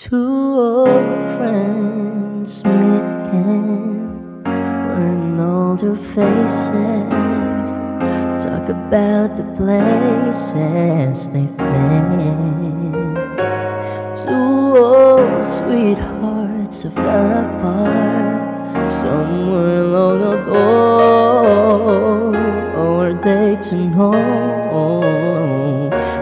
Two old friends meet again, wearing older faces, talk about the places they've been. Two old sweethearts who fell apart somewhere long ago. Or are they to know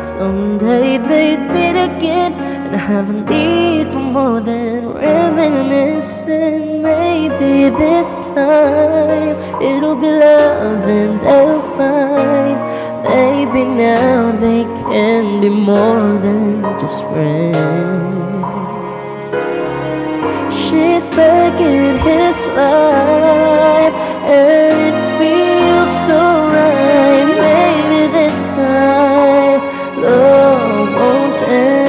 someday they'd meet again and have a need for more than reminiscing? Maybe this time it'll be love and they'll find. Maybe now they can be more than just friends. She's back in his life and it feels so right. Maybe this time love won't end.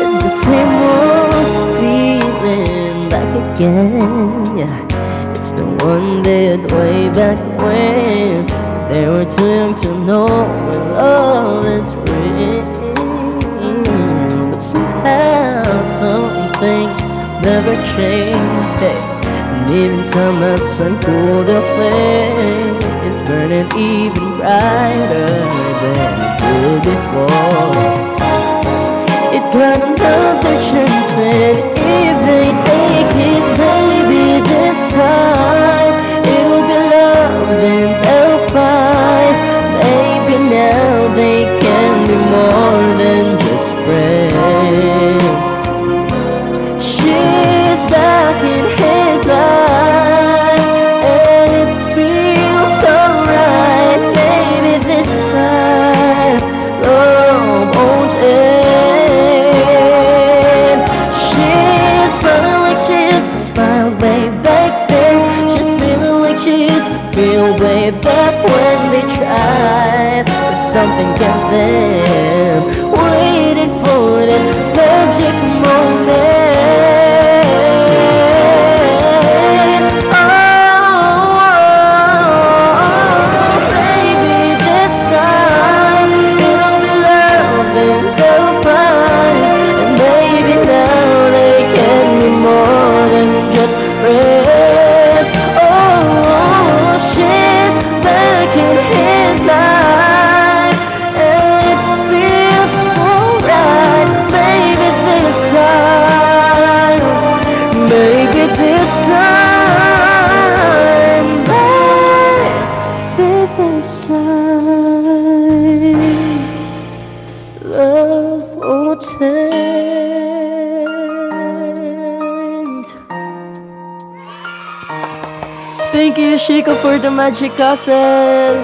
It's the same old feeling back again, yeah. It's the one they had way back when they were too young to know when love is real. But somehow some things never change, hey. And even time that sun cooled their flame, it's burning even brighter than it did before. It got another chance, and if they take it, baby, this time it'll be love and they'll find. Maybe now they can be more than just friends. She's back in his life and it feels so right. Maybe this time love won't end. She's smiling like she used to smile way back then. She's feeling like she used to feel way back when they tried, but something kept them waiting for this magic moment. Oh, baby, this time it'll be love and they'll find. And maybe now they can be more than just friends. Oh, she's back in his life and it feels so right. Maybe this time, maybe this time, maybe this time love won't end. Thank you, Chico, for the Magic Castle.